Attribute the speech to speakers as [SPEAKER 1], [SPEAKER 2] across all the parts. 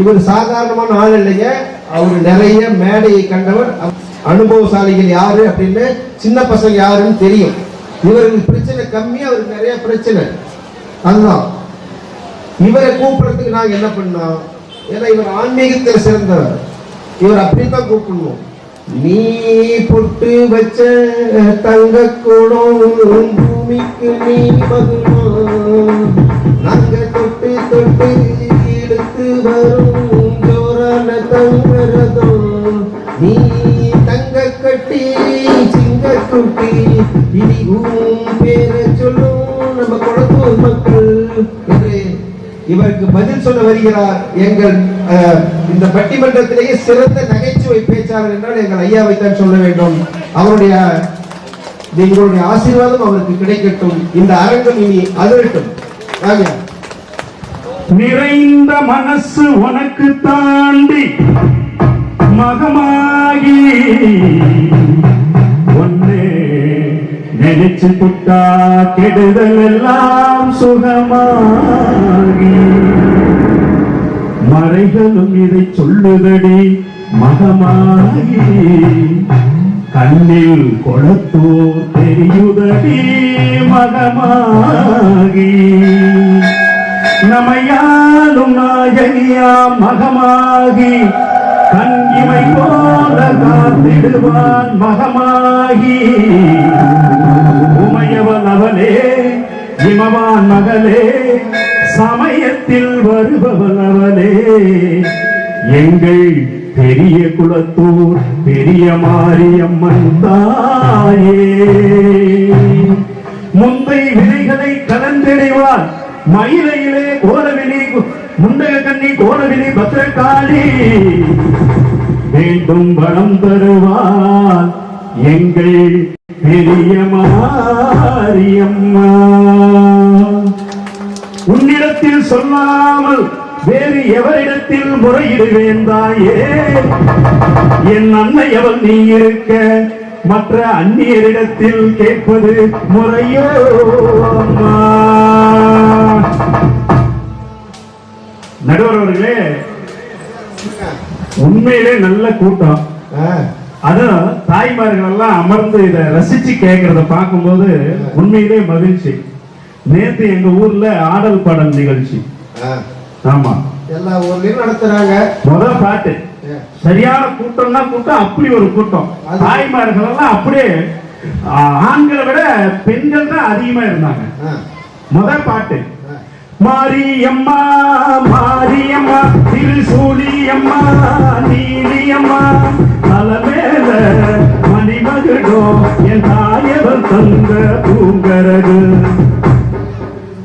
[SPEAKER 1] இவர் சாதாரணமான ஆள் இல்லைங்க. அவர் நிறைய மேடையை கண்டவர், அனுபவசாலிகள் யாரு அப்படின்னு சின்ன பசங்க யாருன்னு தெரியும். இவருக்கு பிரச்சனை கம்மி, அவருக்கு நிறைய பிரச்சனை. அதுதான் இவரை கூப்பிடுறதுக்கு நாங்க என்ன பண்ணோம், ஏன்னா இவர் ஆன்மீகத்தில் சிறந்தவர், இவர் அப்படித்தான் கூப்பிடணும். நீ பொட்டு வச்ச தங்க கூடம் பூமிக்கு நீ மகுடம், நாங்க தொட்டு தொட்டு இழுத்து வரும் ஜோரான தங்கரதம், நீ தங்க கட்டி சிங்க குட்டி இடிவும் பேரை சொல்லும் நம்ம குளத்தூர் மக்கள் என்று இவருக்கு பதில் சொல்ல வருகிறார். எங்கள் இந்த பட்டிமன்றத்திலேயே சிறந்த நகைச்சுவை பேச்சாளர் என்றால் எங்கள் ஐயாவைத்தான் சொல்ல வேண்டும். அவருடைய எங்களுடைய ஆசீர்வாதம் அவருக்கு கிடைக்கட்டும். இந்த அரங்கம் இனி அதிரட்டும்.
[SPEAKER 2] நிறைந்த மனசு உனக்கு தாண்டி மகமாகி ஒன்னே நினைச்சு புட்டா கெடுதல் எல்லாம் சுகமாகி, மறைகளும் இதை சொல்லுதடி மகமாகி, கண்ணில் கொளத்தூர் தெரியுதடி மகமாகி, நமையாலும் நாயகியா மகமாகி, கண் இமை போல காத்திடுவான் மகமாகி, உமையவன் அவளே இமவான் மகளே, சமயத்தில் வருபவள் அவளே, எங்கள் பெரிய குளத்தூர் பெரிய மாரியம்மன் தாயே, முந்தை வினைகளை கலந்திடுவார் மயிலையிலே கோலவினி முண்டக கண்ணி கோலவினி பத்திரகாளி, வேண்டும் வரம் தருவார் எங்கள் பெரிய மாரியம்மா. உன்னிடத்தில் சொல்லாமல் வேறு எவரிடத்தில் முறையிடுவேன் தாயே, என் அன்னை அவள் நீ இருக்க மற்ற அந்நியரிடத்தில் கேட்பது முறையோ அம்மா. நடுவர்களே, உண்மையிலே நல்ல கூட்டம். அதான் தாய்மார்கள் எல்லாம் அமர்ந்து இதை ரசிச்சு கேட்கறத பார்க்கும்போது உண்மையிலே மகிழ்ச்சி. நேற்று எங்க ஊர்ல ஆடல் பாடல் நிகழ்ச்சி. ஆமா,
[SPEAKER 1] எல்லா ஊர்லயும் நடத்துறாங்க.
[SPEAKER 2] முதல் பாட்டு சரியான கூட்டம்னா கூட்டம், அப்படி ஒரு கூட்டம். தாய்மார்கள் எல்லாம் அப்படியே ஆண்களை விட பெண்கள் தான் அதிகமா இருந்தாங்க. முதல் பாட்டு மாரியம்மா மாரியம்மா திருசூலியம்மா நீலியம்மா தலைமேல மணிமகுடோ என் தாயவன் தந்த பூங்கரகு.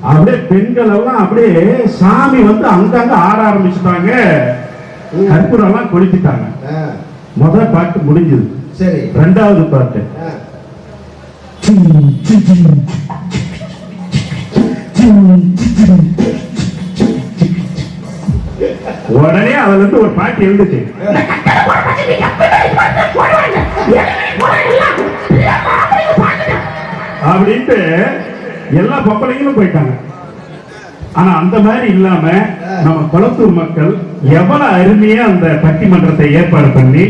[SPEAKER 2] அப்படியே பெண்கள் எல்லாம் அப்படியே சாமி வந்து அங்கங்க ஆட ஆரம்பிச்சுட்டாங்க, கற்பூரம் எல்லாம் கொளுத்திட்டாங்க. முதல் பாட்டு முடிஞ்சது.
[SPEAKER 1] சரி,
[SPEAKER 2] ரெண்டாவது பாட்டு உடனே அதுல இருந்து ஒரு பாட்டு எழுந்துச்சு. அப்படின்ட்டு எல்லா பொம்பளைங்களும் போயிட்டாங்க. ஆனா அந்த மாதிரி இல்லாம நம்ம குளத்தூர் மக்கள் எவ்வளவு அருமையா அந்த பட்டிமன்றத்தை ஏற்பாடு பண்ணி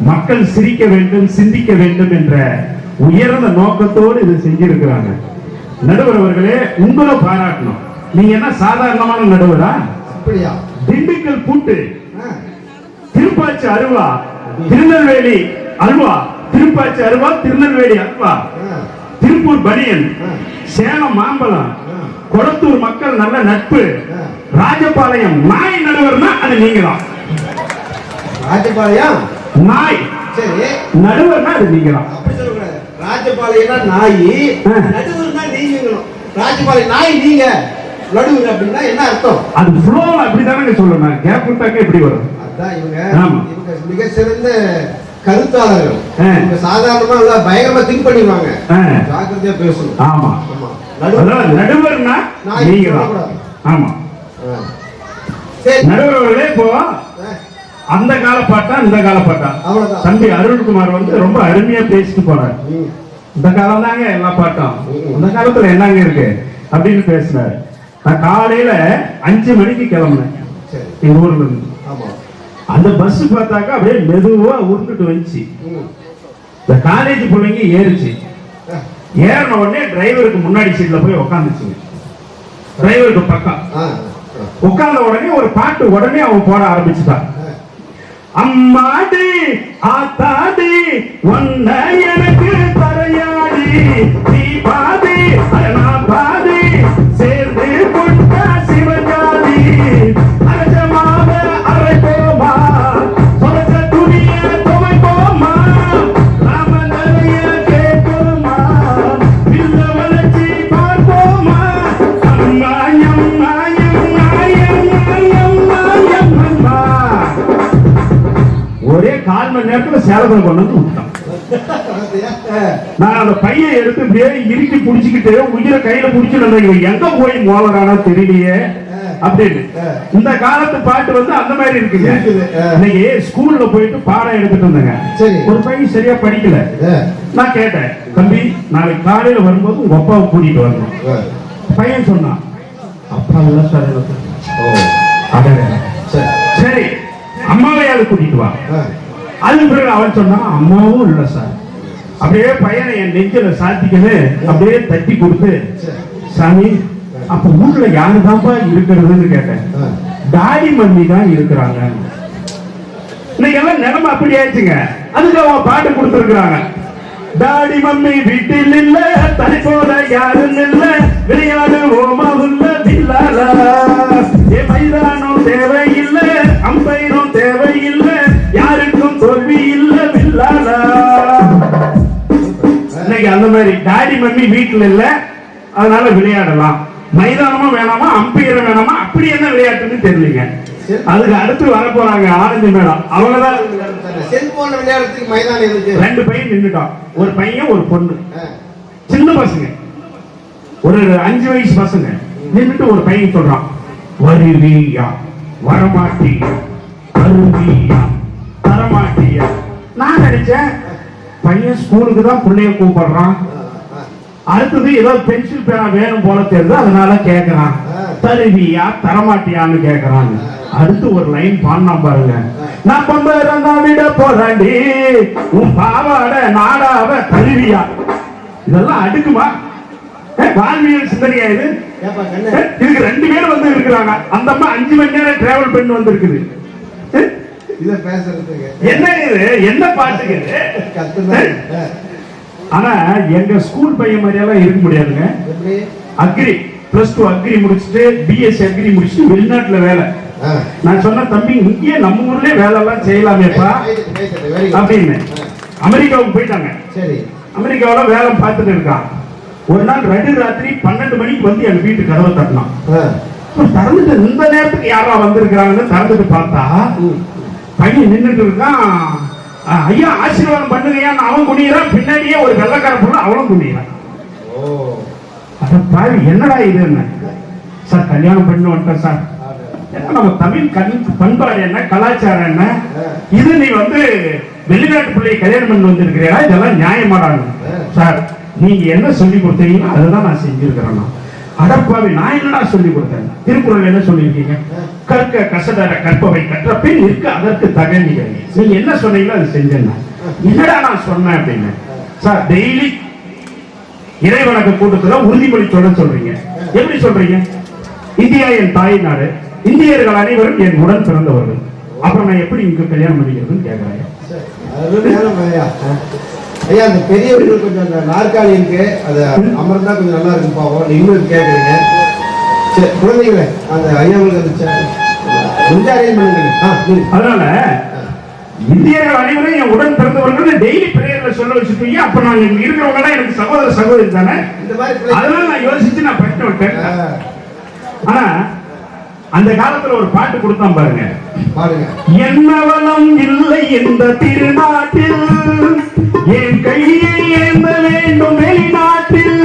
[SPEAKER 2] மக்கள் சிரிக்க வேண்டும் சிந்திக்க வேண்டும் என்ற உயர்ந்த நோக்கத்தோடு இது செஞ்சிருக்கிறாங்க. நடுவர் அவர்களே, உங்களை பாராட்டணும். நீங்க என்ன சாதாரணமான நடுவரா? திண்டுக்கல் பூட்டு, திருப்பாச்சி அருவா, திருநெல்வேலி அல்வா, திருப்பாச்சி அருவா, திருநெல்வேலி அல்வா, திருப்பூர் பனியன், சேலம் மாம்பழம், கொளத்தூர் மக்கள் நல்ல நட்பு, ராஜபாளையம் நாய் நடுவர்னா அது நீங்க தான்.
[SPEAKER 1] ராஜபாளையம்
[SPEAKER 2] நாய்
[SPEAKER 1] சரி,
[SPEAKER 2] நடுவர்னா அது நீங்க தான்.
[SPEAKER 1] அப்படி சொல்லக்கூடாது. ராஜபாளையம் நாய், நடுவர்னா நீங்க. ராஜபாளையம் நாய் நீங்க, நடுவர் அப்படின்னா என்ன அர்த்தம்? அது
[SPEAKER 2] ஃப்ளோ அப்படிதானே சொல்லணும். கேப் விட்டாக்க எப்படி வரும்?
[SPEAKER 1] அதான் இவங்க மிக சிறந்த கருத்தாளர்கள். இவங்க சாதாரணமா பயங்கரமா திங்க் பண்ணிடுவாங்க. ஜாக்கிரதையா பேசணும்.
[SPEAKER 2] ஆமா, நடுவர்னா நீங்க தான். ஆமா, நடுவர்களே இப்போ அந்த கால பாட்டா இந்த கால பாட்டா தம்பி அருள்குமார் வந்து ரொம்ப அருமையா பேசிட்டு போறாரு. இந்த காலம் தாங்க எல்லா பாட்டும், அந்த காலத்துல என்னங்க இருக்கு அப்படின்னு பேசினாரு. நான் காலையில 5 மணிக்கு கிளம்புனேன்.
[SPEAKER 1] சரி.
[SPEAKER 2] எங்க ஊர்ல இருந்து.
[SPEAKER 1] ஆமா.
[SPEAKER 2] அந்த பஸ் பார்த்தாக்கா அப்படியே மெதுவா உருண்டுட்டு வந்துச்சு. இந்த காலேஜ் பிள்ளைங்க ஏறிச்சு. ஏறின உடனே டிரைவருக்கு முன்னாடி சீட்ல போய் உட்காந்துச்சுங்க. டிரைவருக்கு பக்கம் உட்கார்ந்த உடனே ஒரு பாட்டு உடனே அவன் போட ஆரம்பிச்சுட்டான். அம்மாடி ஆத்தாடி ஒன்ன எனக்கு தரையாடி நீ பாதி நான் பாதி சேர்ந்து கொண்டா சிவஜாதி அரஜமாக அரைப்போமா சொலச்ச துணிய துவைப்போமா நாம நிறைய கேட்போமா வில்ல வளர்ச்சி பார்ப்போமா அம்மா அம்மா ஒரே 1/4 மணி நேரத்துல சேலத்துல கொண்டு வந்து விட்டான். நான் அந்த பையன் எடுத்து அப்படியே இறுக்கி புடிச்சுக்கிட்டு உயிரை கையில புடிச்சு எங்க போய் மோதறானா தெரியலையே அப்படின்னு. இந்த காலத்து பாட்டு வந்து அந்த மாதிரி இருக்குங்க. இன்னைக்கு ஸ்கூல்ல போயிட்டு பாடம் எடுத்துட்டு இருந்தாங்க. ஒரு பையன் சரியா படிக்கல. நான் கேட்டேன், தம்பி நாளைக்கு காலையில வரும்போது உங்க அப்பாவை கூட்டிட்டு வரணும். பையன் சொன்னான், அப்பா இல்ல சார். சரி அம்மாவையாவது கூட்டிட்டு வா. அதுக்கு பிறகு அவன் சொன்னான், அம்மாவும் இல்ல சார். அப்படியே பையனை என் நெஞ்சில சாத்திக்கன்னு அப்படியே தட்டி கொடுத்து, சாமி அப்ப ஊர்ல யாருதான்ப்பா இருக்கிறதுன்னு கேட்டேன். டாடி மம்மி தான் இருக்கிறாங்க. இன்னைக்கு எல்லாம் நிலைமை அப்படி ஆயிடுச்சுங்க. அதுக்கு அவன் பாட்டு கொடுத்துருக்காங்க. டாடி மம்மி வீட்டில் இல்ல, தனி போல யாரும் இல்ல, விளையாடு ஓமா உள்ள பில்லாலா, மைதானம் தேவையில்லை, அம்பைரும் தேவையில்லை, யாருக்கும் தோல்வி இல்ல பில்லாலா. இன்னைக்கு அந்த மாதிரி டாடி மம்மி வீட்டுல இல்ல, அதனால விளையாடலாம். மைதானமும் வேணாமா, அம்பையரும் வேணாமா, அப்படி என்ன விளையாட்டுன்னு தெரியலீங்க. அதுக்கு அடுத்து வர போறாங்க ஆனந்தி மேடம். அவங்கதான்
[SPEAKER 1] செல்போன் விளையாடுறதுக்கு மைதானம் இருக்கு.
[SPEAKER 2] 2 பையன் நின்னுட்டான். ஒரு பையன் ஒரு பொண்ணு, சின்ன பசங்க, ஒரு 5 வயசு பசங்க நின்னுட்டு ஒரு பையன் சொல்றான், வருவியா வரமாட்டியா, வருவியா தரமாட்டியா. நான் நினைச்சேன் பையன் ஸ்கூலுக்கு தான் பிள்ளைய கூப்பிடுறான், அடுத்தது ஏதோ பென்சில் பேனா வேணும் போல தெரியுது, அதனால கேட்கறான், தருவியா தரமாட்டியான்னு கேட்கறான். அடுத்து ஒரு லைன் பாடினா பாருங்க, நான் பம்பரந்தா விட போறாண்டி உன் பாவாட நாடாவ தருவியா. இதெல்லாம் அடுக்குமா? வாழ்வியல் சிந்தனையா இது? இதுக்கு 2 பேர் வந்து இருக்கிறாங்க. அந்த அம்மா 5 மணி நேரம் டிராவல் பண்ணி வந்து இருக்குது. என்ன இது? என்ன பாட்டுக்கு? ஆனா எங்க ஸ்கூல் பையன் மாதிரி எல்லாம் இருக்க முடியாதுங்க. அக்ரி +2 அக்ரி முடிச்சுட்டு பிஎஸ்சி அக்ரி முடிச்சுட்டு வெளிநாட்டுல வேலை. நான் சொன்ன, தம்பி இங்கே நம்ம ஊர்லயே வேலை எல்லாம் செய்யலாமேப்பா அப்படின்னு. அமெரிக்காவுக்கு போயிட்டாங்க. அமெரிக்காவில வேலை பார்த்துட்டு இருக்கான். ஒரு நாள் ராத்திரி 12 மணிக்கு வந்து எங்க வீட்டு கதவை தட்டினான். திறந்துட்டு இந்த நேரத்துக்கு யாரா வந்திருக்கிறாங்கன்னு திறந்துட்டு பார்த்தா பையன் நின்றுட்டு இருக்கான். ஐயா ஆசீர்வாதம் பண்ணுங்கயான்னு அவன் குனிகிறான். பின்னாடியே ஒரு வெள்ளக்கார பொண்ணு அவளும் குனிகிறான். பாரு என்னடா இது? என்ன சார் கல்யாணம் பண்ணி வந்துட்டேன் சார். நம்ம தமிழ் பண்பாடு என்ன, கலாச்சாரம் என்ன, இது நீ வந்து வெளிநாட்டு பிள்ளையை கல்யாணம் பண்ணி வந்திருக்கிறீங்களா? இதெல்லாம் நியாயமாடாங்க சார். நீங்க என்ன சொல்லி கொடுத்தீங்களோ அதுதான் நான் செஞ்சிருக்கிறேன். அடப்பாவி நான் என்னடா சொல்லி கொடுத்தேன்? திருக்குறள் என்ன சொல்லியிருக்கீங்க? கற்க கசடர கற்பவை கற்ற பின் இருக்க அதற்கு தகனிகள். நீங்க என்ன சொன்னீங்களோ அது செஞ்சேன். என்னடா நான் சொன்னேன் அப்படின்னு. சார் டெய்லி இறைவணக்க கூட்டத்துல உறுதிமொழி சொல்றீங்க. எப்படி சொல்றீங்க? இந்தியா என் தாய் நாடு, இந்தியர்கள் அனைவரும் என் உடன் பிறந்தவர்கள். அப்புறம் நான் எப்படி இங்க கல்யாணம் பண்ணிக்கிறதுன்னு கேட்கறேன்.
[SPEAKER 1] ஐயா அந்த பெரியவர்கள் கொஞ்சம் அந்த நாற்காலி இருக்கு, அது அமர்ந்தா கொஞ்சம் நல்லா இருக்கும் பாவம். நீங்களும் கேட்குறீங்க. சரி குழந்தைங்களே, அந்த ஐயாவுக்கு கொஞ்சம் அரேஞ்ச் பண்ணுங்க.
[SPEAKER 2] அதனால இந்தியர்கள் அனைவரும் என் உடன் பிறந்தவர்கள் டெய்லி பிரேயர்ல சொல்ல வச்சுட்டீங்க. அப்ப நாங்க இங்க இருக்கிறவங்க எனக்கு சகோதர சகோதரி தானே. அதனால நான் யோசிச்சு நான் படித்து விட்டேன். ஆனா அந்த காலத்துல ஒரு பாட்டு கொடுத்தான் பாருங்க. என்ன வளம் இல்லை இந்த திருநாட்டில், என் கையை ஏந்த வேண்டும் வெளிநாட்டில்.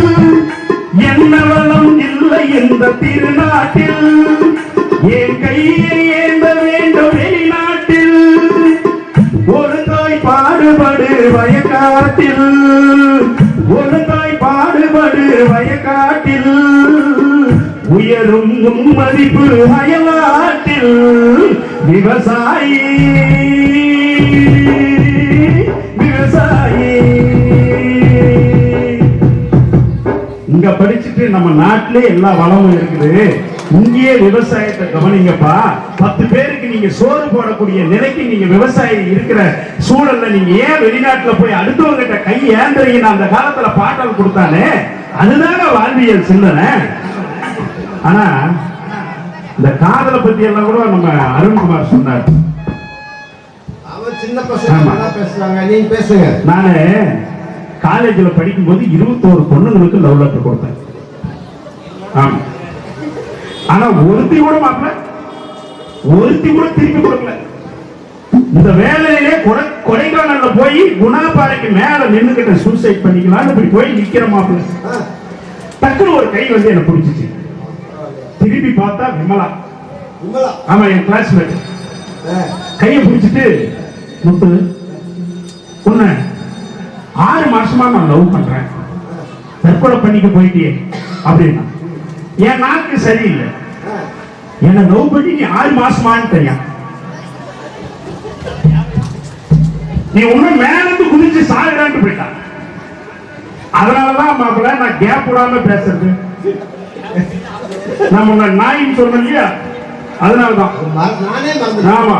[SPEAKER 2] என்ன வளம் இல்லை இந்த திருநாட்டில், என் கையை ஏந்த வேண்டும் வெளிநாட்டில். ஒரு தாய் பாடுபடு வயக்காட்டில், ஒரு தாய் பாடுபடு வயக்காட்டில். உயரும் உன் மதிப்பு அயல்நாட்டில் விவசாயி விவசாயி. இங்க படிச்சுட்டு நம்ம நாட்டிலே எல்லா வளமும் இருக்குது, இங்கேயே விவசாயத்தை கவனிங்கப்பா. 10 பேருக்கு நீங்க சோறு போடக்கூடிய நிலைக்கு நீங்க விவசாயி இருக்கிற சூழல்ல நீங்க ஏன் வெளிநாட்டுல போய் அடுத்தவங்கிட்ட கை ஏந்திரீங்கன்னு அந்த காலத்துல பாட்டல் கொடுத்தானே, அதுதான வாழ்வியல் சிந்தனை. ஆனா இந்த காதலை பத்தி எல்லாம் கூட நம்ம அருண்குமார் சொன்னார்.
[SPEAKER 1] அவர் சின்ன பசங்க பேசுறாங்க, நீங்க பேசுங்க.
[SPEAKER 2] நானு காலேஜ்ல படிக்கும் போது 21 பொண்ணுங்களுக்கு லவ் லெட்டர் கொடுத்தேன். ஆமா, ஆனா ஒருத்தி கூட மாப்பிள்ள, ஒருத்தி கூட திருப்பி கொடுக்கல. இந்த வேலையிலே கொடைக்கானல்ல போய் குணாபாறைக்கு மேல நின்னுகிட்ட சூசைட் பண்ணிக்கலாம்னு போய் நிக்கிற மாப்பிள்ள. டக்குனு ஒரு கை வந்து என்ன பிடிச்சிச்சு. திருப்பி பார்த்தா விமலா. ஆமா, என் கிளாஸ்மேட். கையை பிடிச்சிட்டு, முத்து உன்னை 6 மாசமா நான் லவ் பண்றேன், தற்கொலை பண்ணிக்க போயிட்டே அப்படின்னா. என் நாக்கு சரியில்லை, என்ன லவ் பண்ணி நீ 6 மாசமான்னு தெரியும். நீ ஒன்னும் மேலிருந்து குதிச்சு சாகுறான்னு போயிட்டான். அதனாலதான் மாப்பிள்ள நான் கேப் விடாம பேசுறது. நம்ம உங்க நாயின்னு சொன்னோம் இல்லையா, அதனாலதான். ஆமா,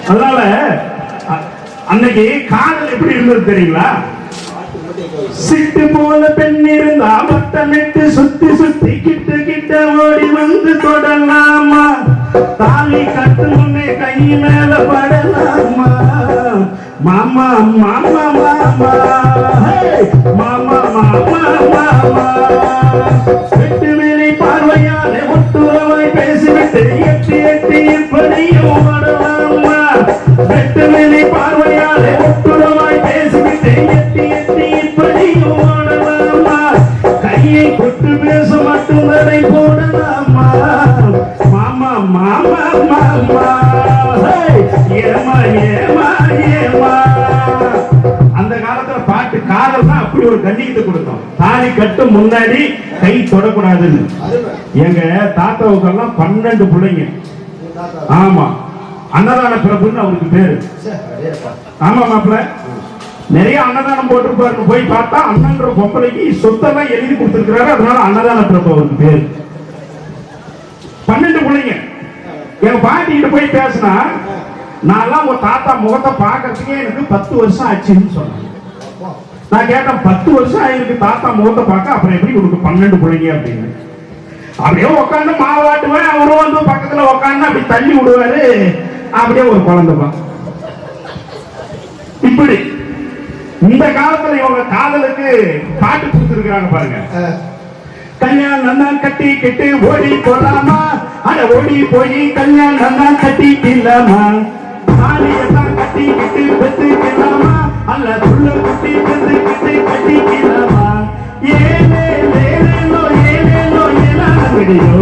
[SPEAKER 2] அதனால அன்னைக்கு காதல் எப்படி இருந்தது தெரியுங்களா? சிட்டு போல பெண் இருந்தா வட்டமிட்டு சுத்தி சுத்தி கிட்ட கிட்ட ஓடி வந்து தொடலாமா, தாலி கட்டு முன்னே கை மேல படலாமா, மாமா மாமா மாமா மாமா மாமா மாமா. வெட்டு மேலே பார்வையாலே ஒட்டுறவாய் பேசிவிட்டு எட்டி எட்டி எப்படியும் ஓடலாமா, வெட்டு மேலே பார்வையாலே ஒட்டுறவாய் பேசிவிட்டு எட்டி எட்டி எப்படியும் ஓடலாமா, கையை கொட்டு பேச மட்டும் நடை போடலாமா, மாமா மாமா மாமா ஏமா ஏமா ஏமா. அந்த காலத்துல பாட்டு காதல் தான் அப்படி ஒரு கண்ணியத்தை கொடுத்தோம். தாலி கட்டு முன்னாடி கை தொடக்கூடாதுன்னு. எங்க தாத்தாவுக்கெல்லாம் 12 பிள்ளைங்க. ஆமா, அன்னதான பிரபுன்னு அவருக்கு பேரு. ஆமா மாப்பிள்ள, நிறைய அன்னதானம் போட்டிருப்பாரு. போய் பார்த்தா அண்ணன்ற பொம்பளைக்கு சொத்தெல்லாம் எழுதி கொடுத்திருக்கிறாரு, அதனால அன்னதான பிரபு அவருக்கு பேரு. 12 பிள்ளைங்க. எங்க பாட்டிகிட்ட போய் பேசினா, நான் உங்க தாத்தா முகத்தை பாக்கிறதுக்கே எனக்கு 10 வருஷம் ஆச்சுன்னு சொன்னேன். நான் கேட்டேன், 10 வருஷம் ஆயிருக்கு தாத்தா முகத்தை பார்க்க, அப்புறம் எப்படி உனக்கு 12 பிள்ளைங்க அப்படின்னு. அப்படியே உட்காந்து மாவாட்டுவேன், அவரும் வந்து பக்கத்துல உட்காந்து அப்படி தள்ளி விடுவாரு, அப்படியே ஒரு குழந்தைப்பா. இப்படி இந்த காலத்துல இவங்க காதலுக்கு பாட்டு கொடுத்துருக்காங்க பாருங்க. கல்யாணம் தான் கட்டி கிட்டு ஓடி போலாமா, அட ஓடி போய் கல்யாணம் தான் கட்டிக்கலாமா, தாலியெல்லாம் கட்டி கிட்டு பெத்துக்கலாமா, அல்ல புள்ள குட்டி பெத்துக்கிட்டு கட்டிக்கலாமா, ஏலே லேலேலோ ஏலேலோ ஏலாங்கடியோ.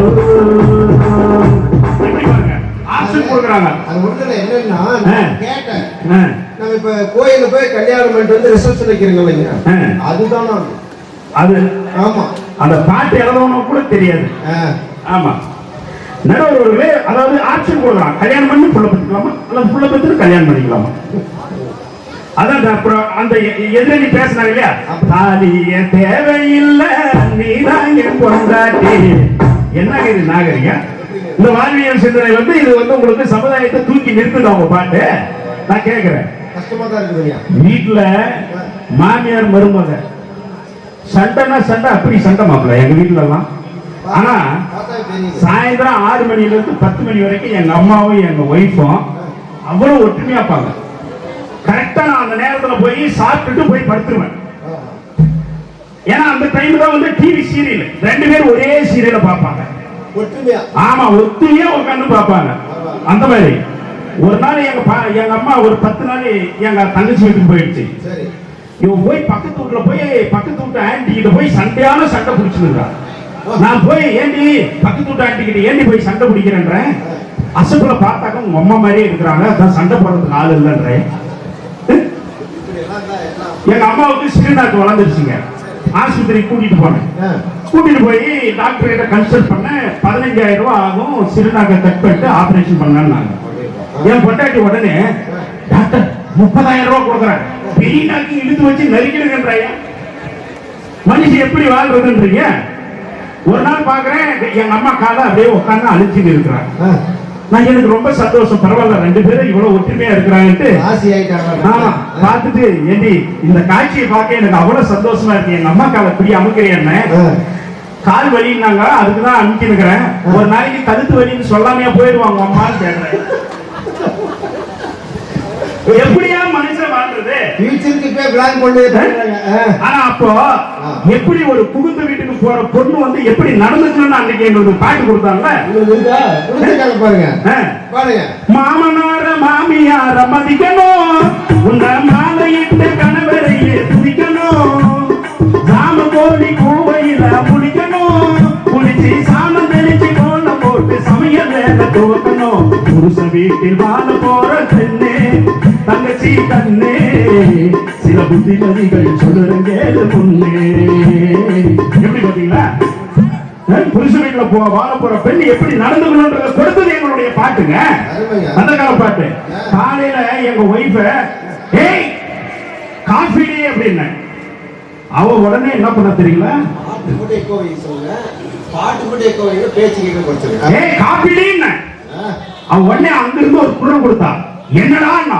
[SPEAKER 2] எப்படி பாருங்க ஆசை கொடுக்குறாங்க.
[SPEAKER 1] அது ஒண்ணுல என்னன்னா கேட்டேன், நம்ம இப்ப கோயில போய் கல்யாணம் பண்ணிட்டு வந்து ரிசப்ஷன் வைக்கிறீங்க இல்லைங்க, அதுதான்
[SPEAKER 2] அது.
[SPEAKER 1] ஆமா,
[SPEAKER 2] அந்த பாட்டு எழுதணும் கூட தெரியாது. ஆமா, நடுவர்களே, அதாவது ஆப்ஷன் கொடுக்கலாம், கல்யாணம் பண்ணி புள்ள பெற்றுக்கலாமா அல்லது புள்ள பெற்று கல்யாணம் பண்ணிக்கலாமா. அதான் அப்புறம் அந்த எதிரணி பேசினாங்க இல்லையா, தாலிய தேவையில்லை நீதான் என் பொண்டாட்டி. என்ன இது நாகரிகம்? இந்த வாழ்வியல் சிந்தனை வந்து இது வந்து உங்களுக்கு சமுதாயத்தை தூக்கி நிறுத்துது அவங்க பாட்டு. நான் கேட்கிறேன்,
[SPEAKER 1] கஷ்டமா தான் இருக்குது.
[SPEAKER 2] வீட்டுல மாமியார் மருமக சண்டைனா சண்டை, அப்படி சண்டை மாப்பிள்ள எங்க வீட்டுல எல்லாம். ஆனா சாயந்தரம் 6 மணில இருந்து 10 மணி வரைக்கும் எங்க அம்மாவும் எங்க ஒய்ஃபும் அவ்வளவு ஒற்றுமையா இருப்பாங்க. கரெக்டா நான் அந்த நேரத்துல போய் சாப்பிட்டுட்டு போய் படுத்துருவேன். ஏன்னா அந்த டைம் தான் வந்து டிவி சீரியல் 2 பேரும் ஒரே சீரியல பார்ப்பாங்க. ஆமா, ஒத்துமையா உட்காந்து பார்ப்பாங்க. அந்த மாதிரி ஒரு நாள் எங்க அம்மா ஒரு 10 நாள் எங்க தங்கச்சி வீட்டுக்கு போயிடுச்சு. இவன் போய் பக்கத்து வீட்டு ஆன்டி கிட்ட போய் சண்டையான சண்டை பிடிச்சிருக்கா. நான் போய் ஏண்டி பக்கத்து வீட்டு ஆன்டி கிட்ட ஏண்டி போய் சண்டை பிடிக்கிறேன்றேன். அசப்புல பார்த்தாக்க உங்க அம்மா மாதிரியே இருக்கிறாங்க, அதான் சண்டை போடுறதுக்கு ஆள் இல்லைன்றேன். எங்க அம்மாவுக்கு சிறுநாக்கு வளர்ந்துருச்சுங்க. ஆஸ்பத்திரிக்கு கூட்டிட்டு போனேன். கூட்டிட்டு போய் டாக்டர் கிட்ட கன்சல்ட் பண்ண 15,000 ரூபாய் ஆகும், சிறுநாக்கை கட் பண்ணிட்டு ஆபரேஷன் பண்ணாங்க. என் பொண்டாட்டி உடனே டாக்டர் 30,000 ரூபாய் கொடுக்குறேன், பெரிய நாக்கு இழுத்து வச்சு நறுக்கிடுங்கன்றாயா, மனுஷன் எப்படி வாழ்றதுன்றீங்க. ஒரு நாள் பாக்குறேன் எங்க அம்மா காலை அப்படியே உட்காந்து அழிச்சுட்டு இருக்கிறாங்க. நான் எனக்கு ரொம்ப சந்தோஷம், பரவாயில்ல 2 பேரும் இவ்வளவு ஒற்றுமையா இருக்கிறாங்கன்ட்டு பார்த்துட்டு ஏண்டி இந்த காட்சியை பார்க்க எனக்கு அவ்வளவு சந்தோஷமா இருக்கு. எங்க அம்மா காலை இப்படி அமுக்கிறேன், கால் வலின்னாங்க, அதுக்குதான் அமுக்கிருக்கிறேன். ஒரு நாளைக்கு கழுத்து வலின்னு சொல்லாமையா போயிடுவாங்க அம்மான்னு கேட்கிறேன். எப்படியா மனுஷன் வாழ்றது? ஆனா அப்போ எப்படி ஒரு புகுந்த வீட்டுக்கு போற பொண்ணு வந்து எப்படி நடந்துக்கணும்னு அன்னைக்கு எங்களுக்கு பாட்டு கொடுத்தாங்க பாருங்க. மாமனார மாமியார மதிக்கணும், உன்னை மாலையிட்டு கணவரையே துதிக்கணும், சாம கோழி கோவையில முடிக்கணும், குளிச்சு சாணம் தெளிச்சு கோலம் போட்டு சமையல் வேலை துவக்கணும், புருஷ வீட்டில் வாழ போற பெண்ணே தங்கச்சி கண்ணே சில புத்திமதிகள் சொல்லுறங்க பொண்ணே. எப்படி பாத்தீங்களா, புருஷ வீட்டுல வாழ போற பெண் எப்படி நடந்துக்கணும்ன்றத கொடுத்தது எங்களுடைய பாட்டுங்க, அந்த கால பாட்டு. காலையில எங்க ஒய்ஃப ஏய் காஃபி அப்படின்னு அவ உடனே என்ன பண்ண தெரியுங்களா, ஏய் காஃபி அவ உடனே அங்கிருந்து ஒரு குரல் கொடுத்தா, என்னடா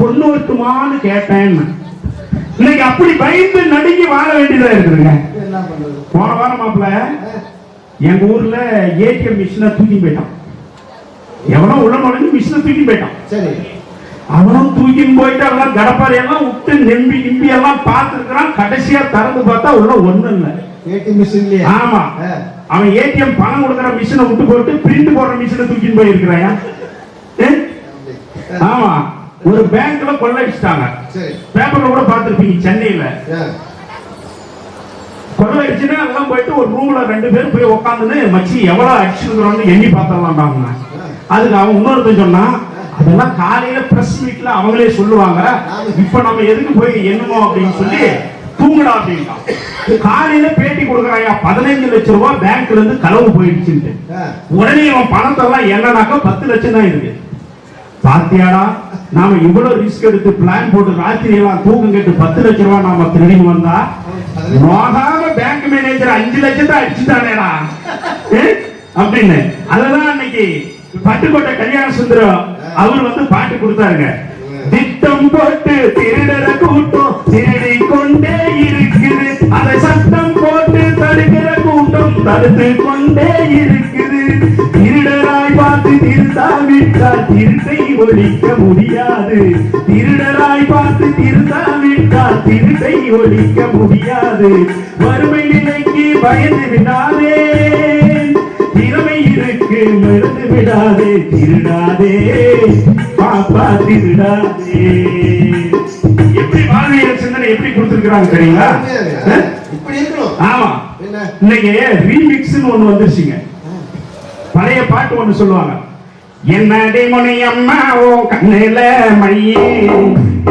[SPEAKER 2] கொண்டு வரட்டுமான்னு கேட்டேன். இன்னைக்கு அப்படி பயந்து நடுங்கி வாழ வேண்டியதா இருக்குதுங்க. போன வாரம் மாப்பிள்ள எங்க ஊர்ல ஏடிஎம் மிஷினை தூக்கி போயிட்டான். எவனோ உள்ள நுழைஞ்சு மிஷினை தூக்கி போயிட்டான். சரி, அவனும் தூக்கி போயிட்டு எல்லாம் கடப்பாறை எல்லாம் விட்டு நெம்பி நிம்பி எல்லாம் பார்த்துருக்கான். கடைசியா திறந்து பார்த்தா உள்ள ஒண்ணு இல்ல. ஏடிஎம் மிஷின் ஆமா, அவன் ஏடிஎம் பணம் கொடுக்குற மிஷினை விட்டு போட்டு பிரிண்ட் போடுற மிஷினை தூக்கி போயிருக்கிறான். ஆமா, ஒரு பேங்க்ல கொள்ளையடிச்சிட்டாங்க. பேப்பர்ல கூட பார்த்திருப்பீங்க, சென்னையில கொள்ளையடிச்சுன்னா எல்லாம் போயிட்டு ஒரு ரூம்ல 2 பேர் போய் உட்காந்துன்னு மச்சி எவ்வளவு அடிச்சுக்கிறோம்னு எண்ணி பார்த்தலாம். அதுக்கு அவன் இன்னொருத்தன் சொன்னா, அதெல்லாம் காலையில பிரஸ் மீட்ல அவங்களே சொல்லுவாங்க, இப்ப நம்ம எதுக்கு போய் எண்ணுமோ அப்படின்னு சொல்லி தூங்குடா அப்படின்னா. காலையில பேட்டி கொடுக்குறாங்க, 15 லட்சம் ரூபாய் பேங்க்ல இருந்து களவு போயிடுச்சுட்டு. உடனே அவன் பணத்தை எல்லாம் என்னன்னாக்கா 10 லட்சம் தான் இருக்கு. பாத்தியாடா, நாம இவ்வளவு ரிஸ்க் எடுத்து பிளான் போட்டு ராத்திரி எல்லாம் தூக்கம் கேட்டு 10 லட்சம் ரூபாய் நாம திருடி வந்தா, நோகாம பேங்க் மேனேஜர் 5 லட்சத்தை அடிச்சுட்டானேடா அப்படின்னு. அததான் அன்னைக்கு பட்டுக்கோட்டை கல்யாண சுந்தரம் அவர் வந்து பாட்டு கொடுத்தாருங்க. திட்டம் போட்டு திருடர கூட்டம் திருடி கொண்டே இருக்குது, அதை சட்டம் போட்டு தடுக்கிற கூட்டம் தடுத்து கொண்டே இருக்குது, திருடராய் பார்த்து திருந்தாவிட்டால் திருட்டை ஒழிக்க முடியாது, திருடராய் பார்த்து திருந்தாவிட்டால் திருட்டை ஒழிக்க முடியாது, வறுமை நிலைக்கு பயந்து விடாதே, திறமை இருக்கு மருந்து விடாதே, திருடாதே பாப்பா திருடாதே. எப்படி வாழ்வியல் சிந்தனை எப்படி கொடுத்திருக்கிறாங்க தெரியுங்களா? ஆமா, இன்னைக்கு ரீமிக்ஸ்னு ஒண்ணு வந்துருச்சுங்க. பழைய பாட்டு ஒண்ணு சொல்லுவாங்க, என்னடி முனி அம்மா ஓ கண்ணில மையே,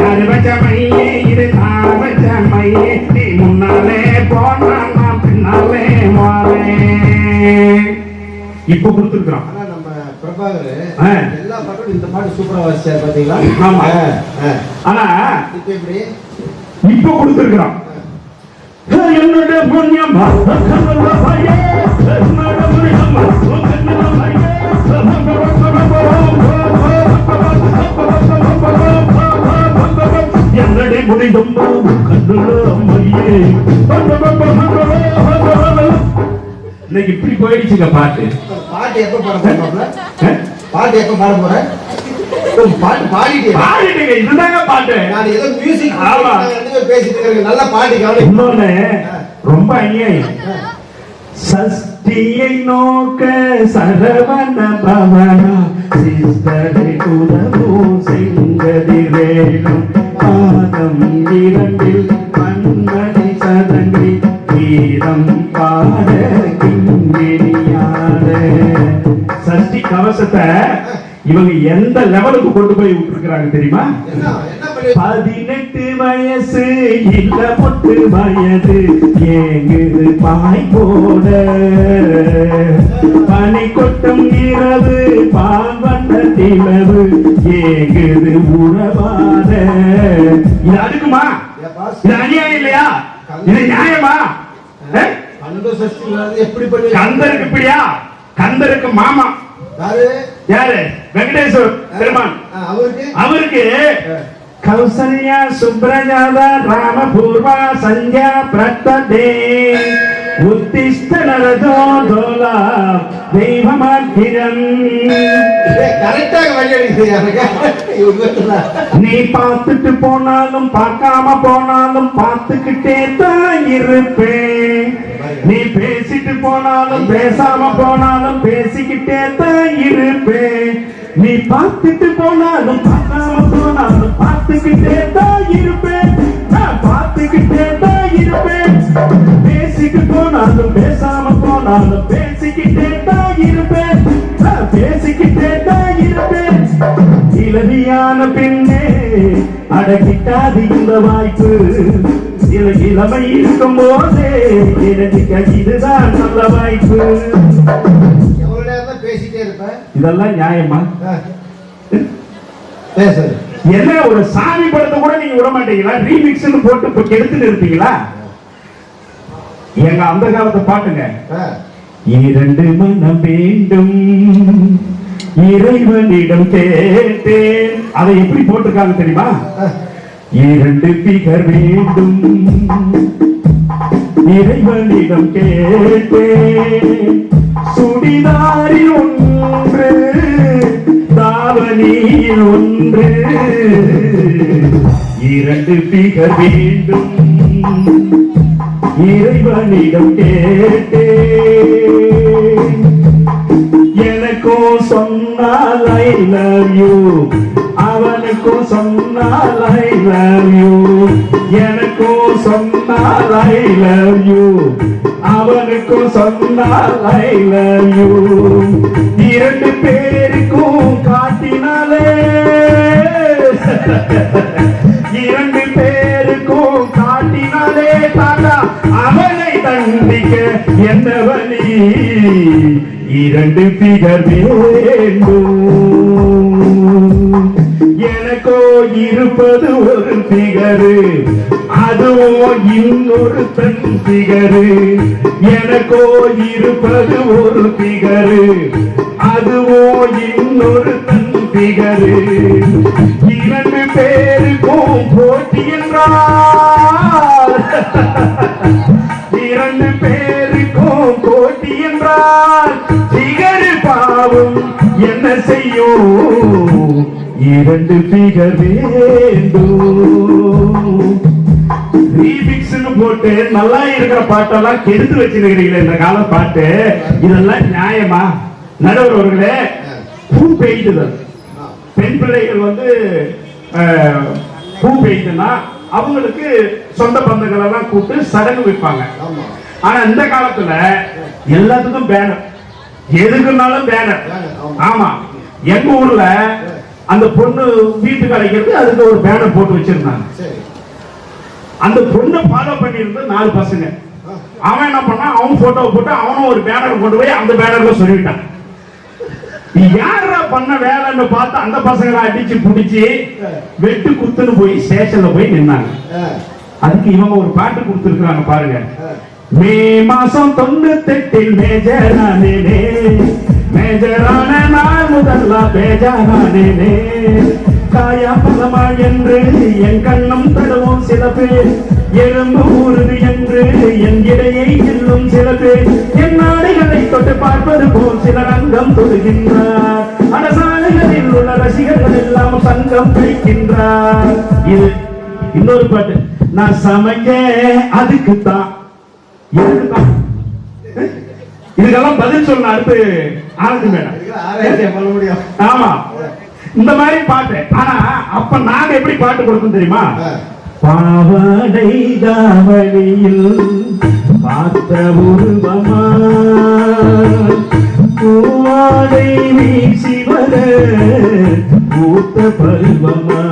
[SPEAKER 2] யாரு வச்ச மையே இது நான் வச்ச மையே, நீ முன்னாலே போனா நான் பின்னாலே மாறேன். இப்ப கொடுத்துருக்கான்
[SPEAKER 1] எல்லா பாட்டும் இந்த பாட்டு சூப்பரா வாசிச்சார் பாத்தீங்களா?
[SPEAKER 2] ஆமா, ஆனா இப்ப கொடுத்துருக்கான் என்னோட புண்ணியம்மா என்னடே முடியும் இன்னைக்கு இப்படி போயிடுச்சுங்க பாட்டு.
[SPEAKER 1] பாட்டு எப்ப பாட போற? பாட்டு எப்ப பாட போற? பாட்டு பாடிட்டீங்க, இதுதாங்க பாட்டு. நான் ஏதோ மியூசிக் பேசிட்டு இருக்கேன், நல்ல பாட்டு கவலை.
[SPEAKER 2] இன்னொன்னு ரொம்ப அநியாயம், சஷ்டியை நோக்க சரவண பவனா சிஸ்டரை உதவும் செங்கதிரேனும் பாதம் 2 மன்மதி சதங்கி கீதம் பாட கிங்கிணியாட. சஷ்டி கவசத்தை இவங்க எந்த லெவலுக்கு கொண்டு போய் விட்டுருக்காங்க தெரியுமா? 18 வயசு இல்ல 8 வயது ஏங்குது பாய் போட பனி கொட்டும் இரவு பால் வந்த திளவு ஏங்குது உறவாட. இது அடுக்குமா? இது அநியாயம் இல்லையா? இது நியாயமா?
[SPEAKER 1] எப்படி பண்ணி
[SPEAKER 2] கந்தருக்கு இப்படியா? கந்தருக்கு மாமா யாரு? வெங்கடேஸ்வர் பெருமான். அவருக்கு கௌசல்யா சுப்ரஜாத ராமபூர்வா சந்தியா பிரத்ததே உத்திஷ்ட நரஜோ தோலா தெய்வமாக்கிரம். நீ பார்த்துட்டு போனாலும் பார்க்காம போனாலும் பார்த்துக்கிட்டே தான் இருப்பேன். நீ பேசிட்டு போனாலும் பேசாம போனாலும் பேசிக்கிட்டே தான் இருப்பேன். நீ பார்த்துட்டு போனாலும் பார்க்காம போனாலும் பார்த்துக்கிட்டே தான் இருப்பேன். நான் பார்த்துக்கிட்டே தான் இருப்பேன். பேசிட்டு போனாலும் பேசாம போனாலும் பேசிக்கிட்டே தான் இருப்பேன். நான் பேசிக்கிட்டே தான் இருப்பேன். இளவியான பெண்ணே அடக்கிட்டாது இந்த வாய்ப்பு. இளமை இருக்கும் போதே எனக்கு இதுதான் நல்ல வாய்ப்பு.
[SPEAKER 1] பேசிட்டே இருப்பேன்.
[SPEAKER 2] இதெல்லாம் நியாயமா? என்ன ஒரு சாமி படத்தை கூட நீங்க விட மாட்டீங்களா? ரீமிக்ஸ் போட்டு எடுத்து நிறுத்தீங்களா? எங்க அந்த காலத்தை பாட்டுங்க. 2 மனம் வேண்டும் இறைவனிடம் கேட்டேன். அதை எப்படி போட்டிருக்காங்க தெரியுமா? 2 பிகர் வேண்டும் இறைவனிடம் கேட்டேன். சுடிதாரில் ஒன்று தாவணியில் ஒன்று 2 பிகர் வேண்டும் இறைவனிடம் கேட்டேன். எனக்கும் சொன்னால் I love you, அவனுக்கும் சொன்னால் I love you. எனக்கும் சொன்னால் I love you, அவனுக்கும் சொன்னால் I love you. 2 பேருக்கும் காட்டினாலே 2 பேருக்கும் காட்டினாலே தாண்டா அவனை தண்டிக்க என்ன வழி? 2 பிகர் வேண்டும். எனக்கோ இருப்பது ஒரு பிகரு, அதுவோ இன்னொரு தன் பிகரு. எனக்கோ இருப்பது ஒரு பிகரு, அதுவோ இன்னொரு தன் பிகரு. 2 பேருக்கும் போட்டி என்றால் 2 பேருக்கும் போட்டி என்றால் பிகரு பாவம் என்ன செய்யும்? 2 பிகர் வேண்டும். ரீமிக்ஸ்னு போட்டு நல்லா இருக்கிற பாட்டெல்லாம் கெடுத்து வச்சிருக்கிறீங்களே இந்த கால பாட்டு. இதெல்லாம் நியாயமா? நடுவர் அவர்களே, பூ பெய்துதல் பெண் பிள்ளைகள் பூ பெய்துன்னா அவங்களுக்கு சொந்த பந்தங்கள் எல்லாம் கூப்பிட்டு சடங்கு வைப்பாங்க. ஆனா இந்த காலத்துல எல்லாத்துக்கும் பேனர், எதுக்குனாலும் பேனர். ஆமா, எங்க ஊர்ல அந்த பொண்ணு வீட்டுக்கு அழைக்கிறது அதுக்கு ஒரு பேனர் போட்டு வச்சிருந்தாங்க. அந்த பொண்ணு ஃபாலோ பண்ணி இருந்த 4 பசங்க. அவன் என்ன பண்ணா, அவன் போட்டோவை போட்டு அவனும் ஒரு பேனர் கொண்டு போய் அந்த பேனர்ல சொல்லிட்டான். யாரா பண்ண வேலைன்னு பார்த்து அந்த பசங்களை அடிச்சு புடிச்சு வெட்டு குத்துன்னு போய் ஸ்டேஷன்ல போய் நின்னாங்க. அதுக்கு இவங்க ஒரு பாட்டு கொடுத்துருக்காங்க பாருங்க. மே மாசம் 98 மேஜரானே, மேஜரான நாள் முதல்ல பேஜாரானே. காயா பலமா என்று என் கண்ணம் தடுவோம் சில பேர், எறும்பு ஊறுது என்று என் இடையை செல்லும் சில பேர், என் நாடுகளை தொட்டு பார்ப்பது போல் சில ரங்கம் தொடுகின்றார். அரசாலைகளில் உள்ள ரசிகர்கள் எல்லாம் சங்கம் வைக்கின்றார். இது இன்னொரு பாட்டு. நான் சமைக்க அதுக்குத்தான், இதுக்கெல்லாம் பதில் சொல்லணும். அடுத்து ஆனந்தி மேடம். ஆமா, இந்த மாதிரி பாட்டு. ஆனா அப்ப நாங்க எப்படி பாட்டு கொடுக்கும் தெரியுமா? பாவாடை தாவணியில் பார்த்த உருவமா, பூவாடை வீசி வர பூத்த பருவமா,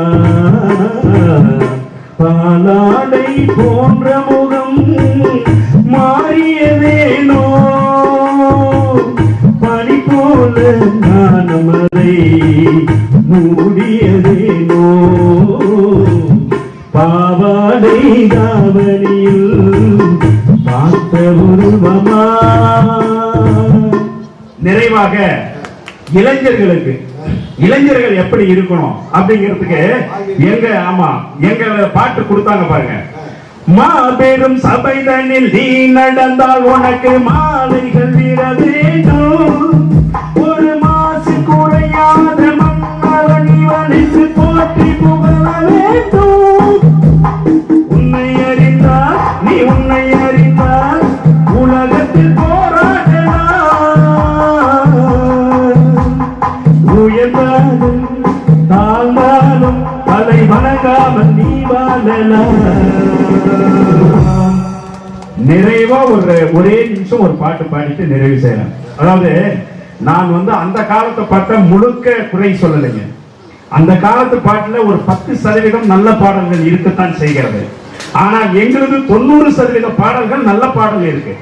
[SPEAKER 2] மழை போன்ற முகம் மாறியதேனோ பனி போல நானும் அதை மூடியதேனோ பாவாடை தாவணியில் பார்த்த உருவமா. நிறைவாக இளைஞர்கள் எப்படி இருக்கணும் அப்படிங்கிறதுக்கு எங்க பாட்டு கொடுத்தாங்க பாருங்க. மாபெரும் சபைதனில் நீ நடந்தால் உனக்கு மாலைகள் விட வேண்டும், ஒரு மாசு குறையாத மன்னவன் இவனுக்கு போற்றி புகழ வேண்டும். உன்னை அறிந்தால் நீ உன்னை அறிந்தால் உலகத்தில் உயர்ந்தாலும் தாழ்ந்தாலும் தலை வணங்காமல் நீ வாழலாம். நிறைவா ஒரே நிமிஷம் ஒரு பாட்டு பாடிட்டு நிறைவு செய்யலாம். அதாவது நான் அந்த காலத்தை பாட்ட முழுக்க குறை சொல்லலைங்க. அந்த காலத்து பாட்டுல ஒரு 10% நல்ல பாடல்கள் இருக்கத்தான் செய்கிறது. ஆனால் எங்களுக்கு 90% பாடல்கள் நல்ல பாடல் இருக்கு.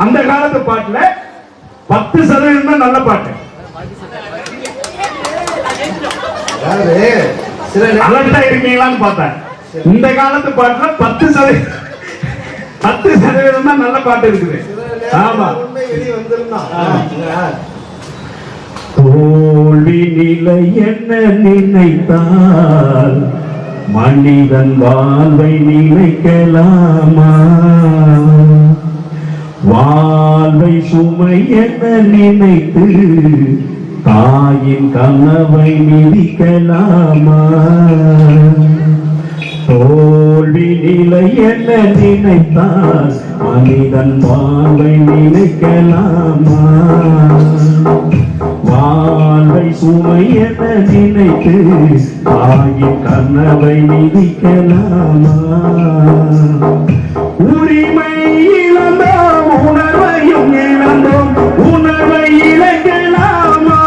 [SPEAKER 2] அந்த காலத்து பாட்டுல 10% தான் நல்ல பாட்டு. அலர்ட்டா இருக்கீங்களான்னு பார்த்தேன். இந்த காலத்து பாட்டுல 10% தான் நல்ல பாட்டு இருக்குது. ஆமா, தோல்வி நிலை என்ன நினைத்தால் மனிதன் வாழ்வை நினைக்கலாமா, வாழ்வை சுமை என்ன நினைத்து தாயின் கனவை மிதிக்கலாமா, தோல்வி நிலை என்ன நினைத்தால் மனிதன் வாழ்வை நினைக்கலாமா, வாழ்வை சுமை என நினைத்து தாயின் கனவை மிதிக்கலாமா, உரிமை இழந்தோம் உணர்வையும் இழந்தோம் உணர்வை இழக்கலாமா,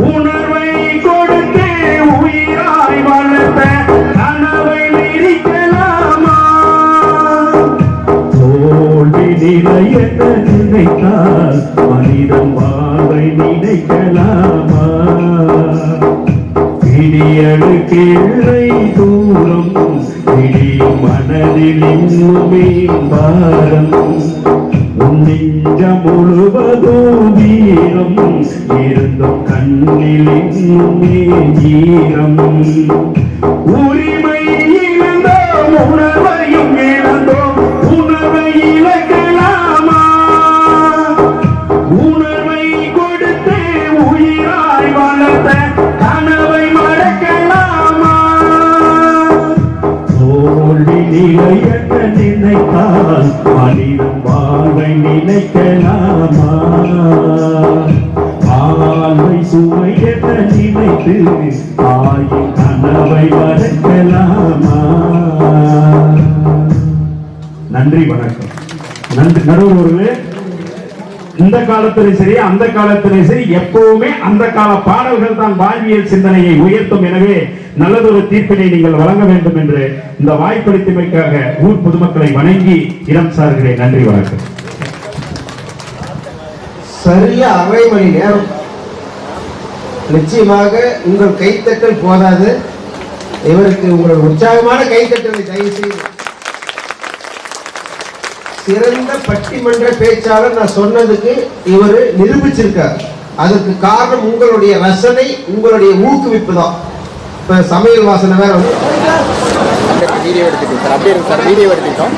[SPEAKER 2] உணர்வை கொடுத்து உயிராய் வளர்த்த கனவை மிதிக்கலாமா, தோல்வி நிலை என்ன நினைத்தால் மனிதன் வாழ்வை நினைக்கலாமா, விடியலுக்கிழை தூரம் விடியும் மனதில் இன்னுமே பாரம், உன் நெஞ்சம் முழுவதும் வீரம் இருந்தும் கண்ணில் இன்னுமே ஈரம், உரிமை இழந்தோம் உணர்வையும் இழந்தோம் உணர்வை இழக்கலாமா, உணர்வை கொடுத்து உயிராய் வளர்த்த கனவை மறக்கலாமா, தோல்வி நிலையற்ற நினைத்தால் மனிதன் வாழ்வை நினைக்கலாமா, வாழ்வை சுமையற்ற நினைத்து தாயின் கனவை மறக்கலாமா. நன்றி, வணக்கம். நன்றி நடுவர்களே. இந்த காலத்திலும் சரி அந்த காலத்திலும் சரி எப்பவுமே அந்த கால பாடல்கள் தான் வாழ்வியல் சிந்தனையை உயர்த்தும். எனவே நல்லதொரு தீர்ப்பினை நீங்கள் வழங்க வேண்டும் என்று இந்த வாய்ப்பளித்தமைக்காக ஊர் பொதுமக்களை வணங்கி இடம் சார்கிறேன். நன்றி, வணக்கம்.
[SPEAKER 1] சரியா அரை மணி நேரம். நிச்சயமாக உங்கள் கைத்தட்டல் போதாது, இவருக்கு உங்கள் உற்சாகமான கைத்தட்டலை தயவு செய்து. சிறந்த பட்டிமன்ற பேச்சாளர் நான் சொன்னதுக்கு இவர் நிரூபிச்சிருக்கார். அதற்கு காரணம் உங்களுடைய ரசனை, உங்களுடைய ஊக்குவிப்பு தான். இப்ப சமையல் வாசனை வேற
[SPEAKER 3] வீடியோ எடுத்துட்டோம் சார், அப்படியே சார் வீடியோ எடுத்துட்டோம்.